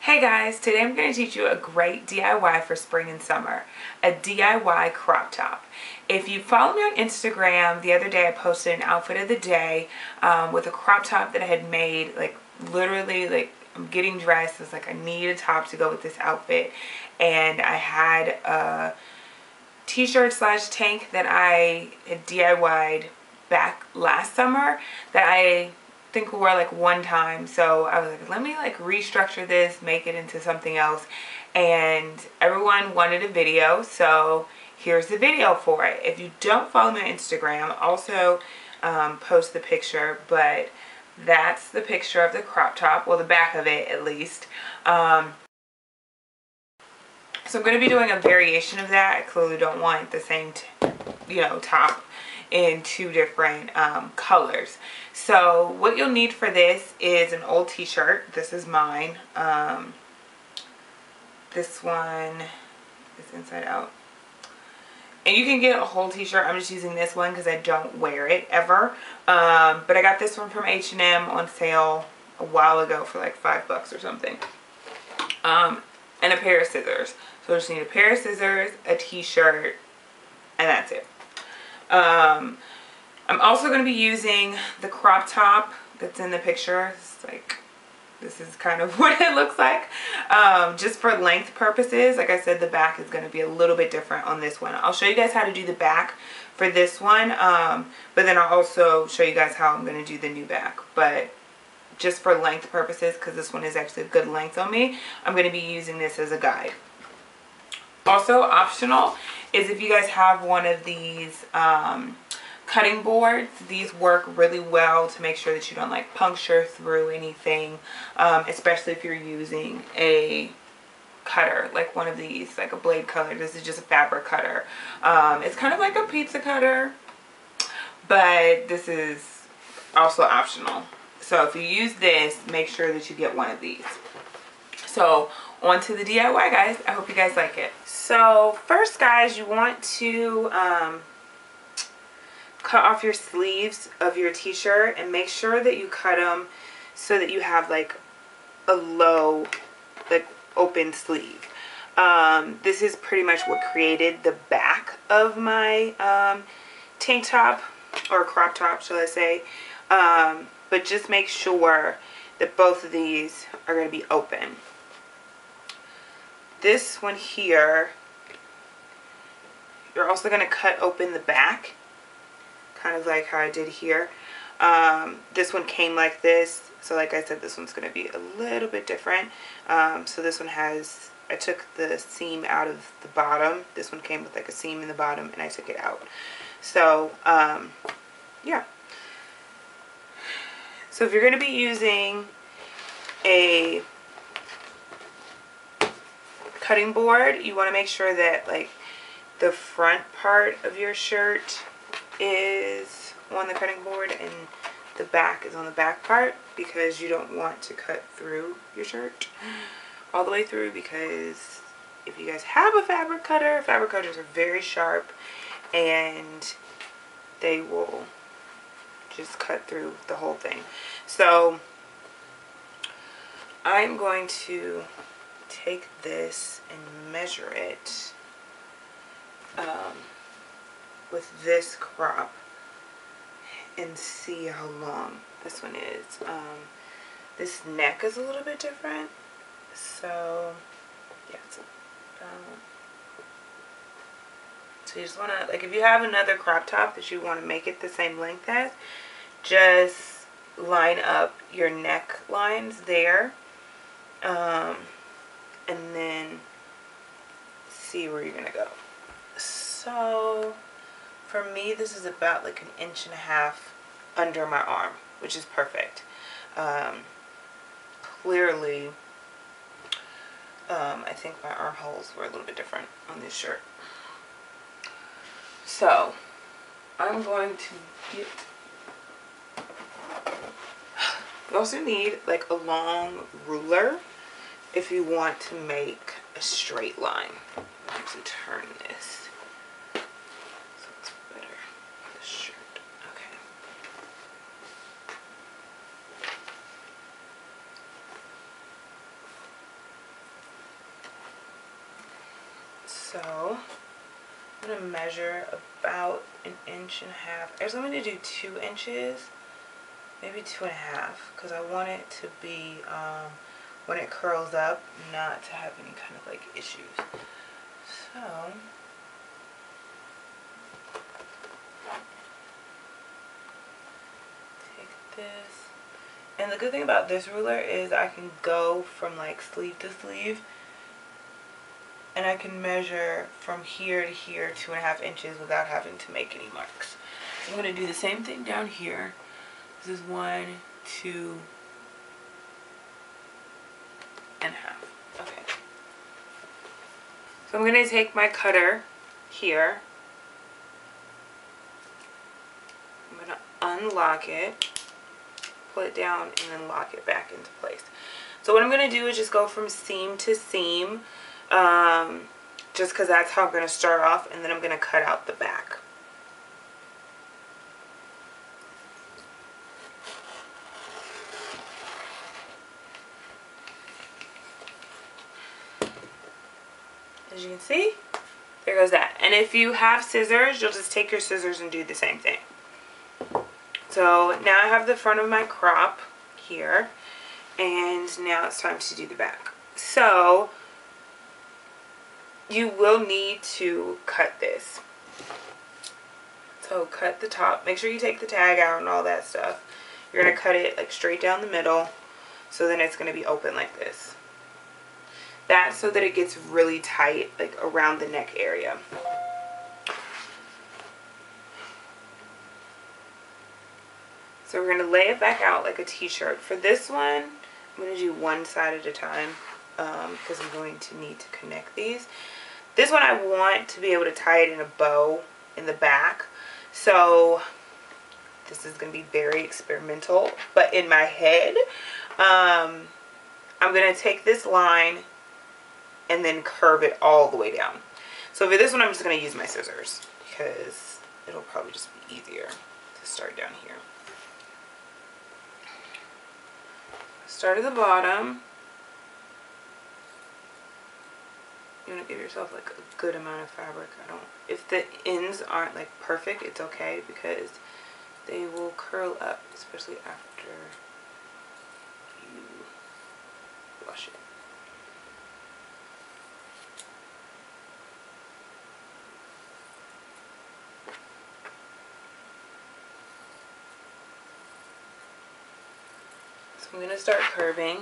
Hey guys, today I'm going to teach you a great DIY for spring and summer, a DIY crop top. If you follow me on Instagram, the other day I posted an outfit of the day with a crop top that I had made, literally I'm getting dressed. It's like I need a top to go with this outfit, and I had a t-shirt slash tank that I had DIY'd back last summer that I think wore like one time. So I was like, let me like restructure this, make it into something else, and everyone wanted a video, so here's the video for it. If you don't follow me on Instagram, I'll also post the picture, but that's the picture of the crop top, well, the back of it at least. So I'm going to be doing a variation of that. I clearly don't want the same top in two different colors. So what you'll need for this is an old t-shirt. This is mine. This one is inside out. And you can get a whole t-shirt. I'm just using this one because I don't wear it ever. But I got this one from H&M on sale a while ago for like $5 or something. And a pair of scissors. So I just need a pair of scissors, a t-shirt, and that's it. I'm also going to be using the crop top that's in the picture. This is kind of what it looks like. Just for length purposes. Like I said, the back is going to be a little bit different on this one. I'll show you guys how to do the back for this one. But then I'll also show you guys how I'm going to do the new back. But just for length purposes, because this one is actually a good length on me, I'm going to be using this as a guide. Also optional is if you guys have one of these cutting boards. These work really well to make sure that you don't like puncture through anything, especially if you're using a cutter like one of these, like a blade cutter. This is just a fabric cutter. It's kind of like a pizza cutter, but this is also optional. So if you use this, make sure that you get one of these. So on to the DIY, guys. I hope you guys like it. So first, guys, you want to cut off your sleeves of your t-shirt and make sure that you cut them so that you have like a low, like open sleeve. This is pretty much what created the back of my tank top, or crop top, shall I say. But just make sure that both of these are going to be open. This one here, you're also going to cut open the back, kind of like how I did here. This one came like this, so like I said, this one's going to be a little bit different. So this one has, I took the seam out of the bottom. This one came with like a seam in the bottom, and I took it out. So yeah. So if you're going to be using a cutting board, you want to make sure that like the front part of your shirt is on the cutting board and the back is on the back part, because you don't want to cut through your shirt all the way through, because if you guys have a fabric cutters are very sharp and they will just cut through the whole thing. So I'm going to take this and measure it with this crop and see how long this one is. This neck is a little bit different, so yeah, it's about, so you just want to, like, if you have another crop top that you want to make it the same length as, just line up your neck lines there, and then see where you're gonna go. So for me, this is about like 1.5 inches under my arm, which is perfect. Clearly, I think my armholes were a little bit different on this shirt. So I'm going to get, you also need like a long ruler if you want to make a straight line. I'm going to turn this so it's better for the shirt. Okay. So I'm going to measure about 1.5 inches. Actually, I'm going to do 2 inches, maybe 2.5, because I want it to be, when it curls up, not to have any kind of like issues. So take this. And the good thing about this ruler is I can go from like sleeve to sleeve, and I can measure from here to here 2.5 inches without having to make any marks. So I'm going to do the same thing down here. This is 1, 2, and a half. Okay. So I'm going to take my cutter here. I'm going to unlock it, pull it down, and then lock it back into place. So what I'm going to do is just go from seam to seam, just because that's how I'm going to start off, and then I'm going to cut out the back. As you can see, there goes that. And if you have scissors, you'll just take your scissors and do the same thing. So now I have the front of my crop here, and now it's time to do the back. So you will need to cut this. So cut the top. Make sure you take the tag out and all that stuff. You're going to cut it like straight down the middle, so then it's going to be open like this. That's so that it gets really tight, like around the neck area. So we're going to lay it back out like a t-shirt. For this one, I'm going to do one side at a time, because I'm going to need to connect these. This one I want to be able to tie it in a bow in the back. So this is going to be very experimental, but in my head, I'm going to take this line and then curve it all the way down. So for this one, I'm just going to use my scissors because it'll probably just be easier to start down here. Start at the bottom. You want to give yourself like a good amount of fabric. If the ends aren't like perfect, it's okay because they will curl up, especially after you wash it. So I'm going to start curving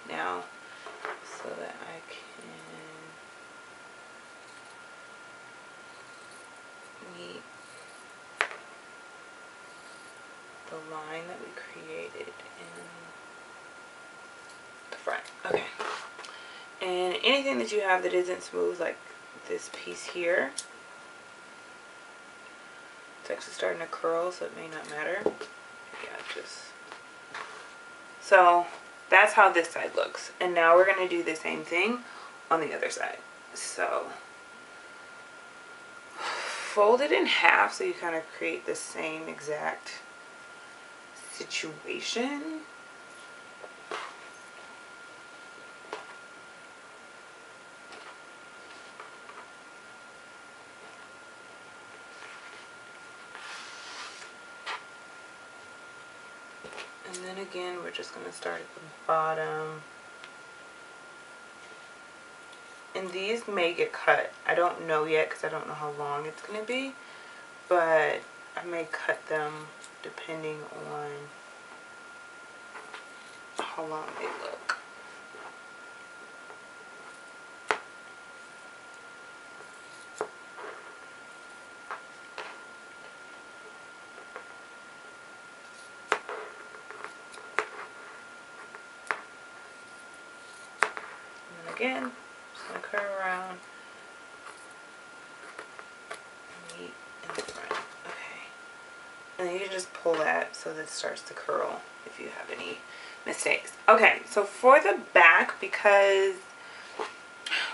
now so that I can meet the line that we created in the front. Okay. And anything that you have that isn't smooth, like this piece here, it's actually starting to curl, so it may not matter. Yeah, just... So that's how this side looks. And now we're going to do the same thing on the other side. So fold it in half so you kind of create the same exact situation. And then again, we're just going to start at the bottom. And these may get cut. I don't know yet because I don't know how long it's going to be. But I may cut them depending on how long they look. Again, just going to curve around, meet in the front. Okay. And then you can just pull that so that it starts to curl if you have any mistakes. Okay, so for the back, because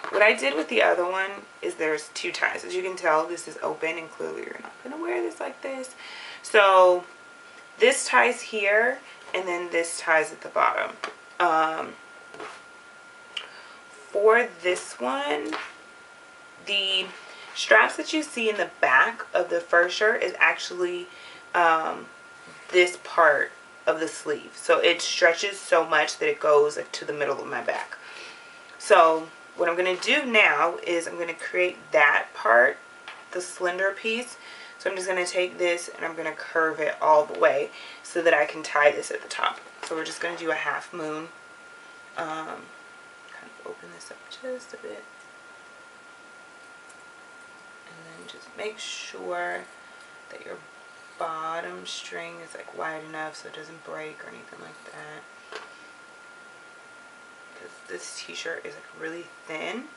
what I did with the other one is there's 2 ties. As you can tell, this is open and clearly you're not going to wear this like this. So this ties here and then this ties at the bottom. For this one, the straps that you see in the back of the fur shirt is actually this part of the sleeve. So it stretches so much that it goes like to the middle of my back. So what I'm going to do now is I'm going to create that part, the slender piece. So I'm just going to take this and I'm going to curve it all the way so that I can tie this at the top. So we're just going to do a half moon. Kind of open this up just a bit. And then just make sure that your bottom string is like wide enough so it doesn't break or anything like that. Because this t-shirt is like really thin.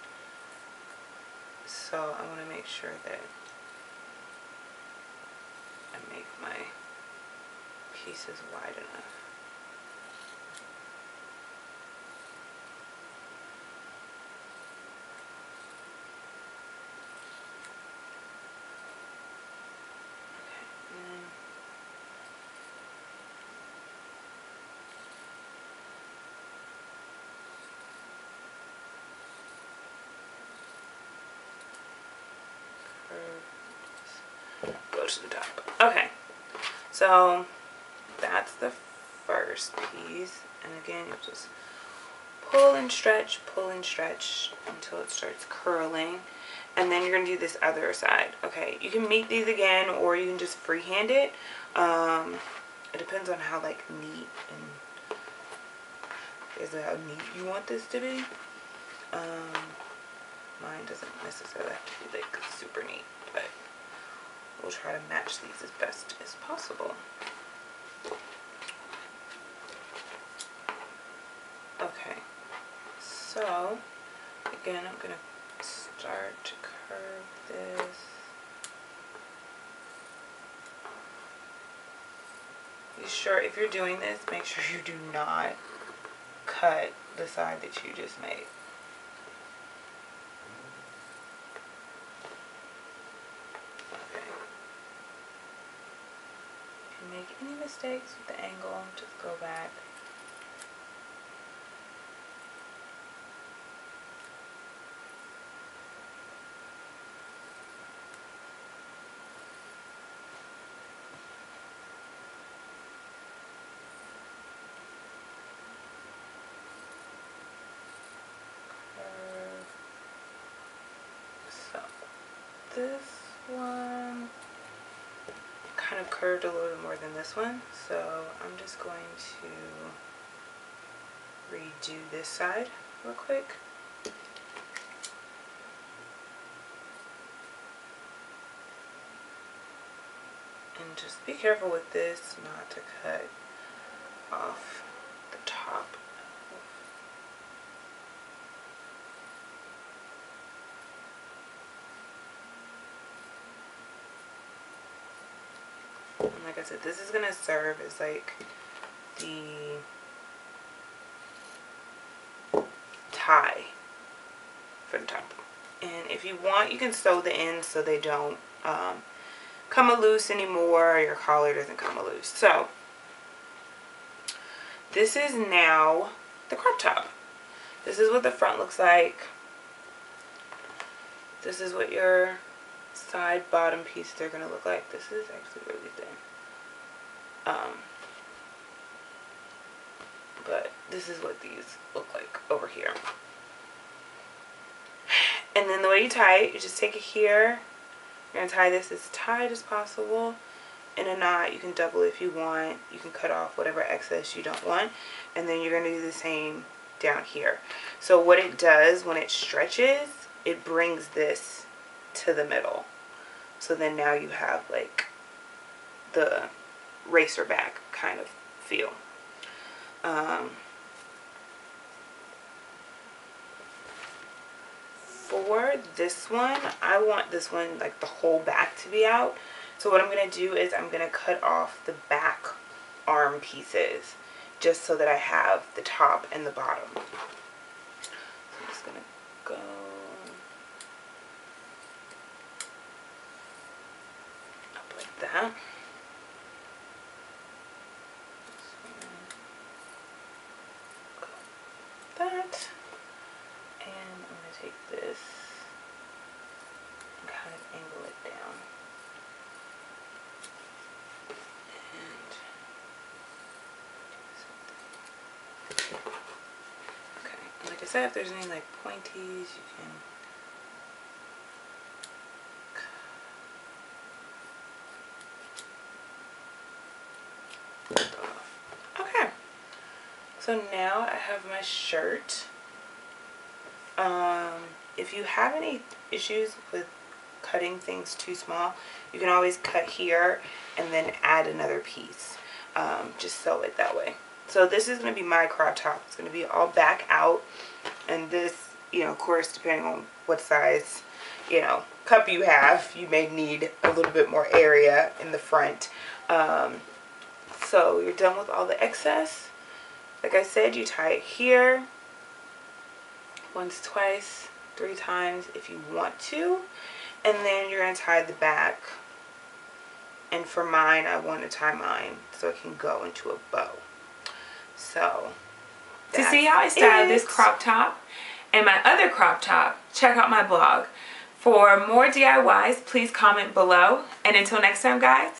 So I want to make sure that I make my pieces wide enough. Go to the top. Okay, so that's the first piece, and again you just pull and stretch until it starts curling, and then you're going to do this other side. Okay, you can meet these again or you can just freehand it. It depends on how like neat and how neat you want this to be. Mine doesn't necessarily have to be like super neat, but we'll try to match these as best as possible. Okay, so again I'm going to start to curve this. Be sure if you're doing this, make sure you do not cut the side that you just made. Make any mistakes with the angle, just go back. Curve. So this one kind of curved a little bit more than this one, so I'm just going to redo this side real quick. And just be careful with this not to cut off the top. And like I said, this is going to serve as like the tie for the top. And if you want, you can sew the ends so they don't come loose anymore, or your collar doesn't come loose. So this is now the crop top. This is what the front looks like. This is what your side bottom pieces are going to look like. This is actually really thin. But this is what these look like over here. And then the way you tie it, you just take it here. You're going to tie this as tight as possible in a knot. You can double if you want. You can cut off whatever excess you don't want. And then you're going to do the same down here. So what it does when it stretches, it brings this to the middle. So then now you have like the racer back kind of feel. For this one, I want this one like the whole back to be out. So what I'm going to do is I'm going to cut off the back arm pieces just so that I have the top and the bottom. So I'm just going to go up like that. That, and I'm going to take this kind of angle it down. And okay, like I said, if there's any like pointies, you can. Okay, so now I have my shirt. If you have any issues with cutting things too small, you can always cut here and then add another piece. Just sew it that way. So this is going to be my crop top. It's going to be all back out, and this, you know, of course, depending on what size, you know, cup you have, you may need a little bit more area in the front. So you're done with all the excess. Like I said, you tie it here once, twice, 3 times if you want to, and then you're going to tie the back. And for mine, I want to tie mine so it can go into a bow. So to see how I style this crop top and my other crop top, check out my blog. For more DIYs, please comment below. And until next time, guys.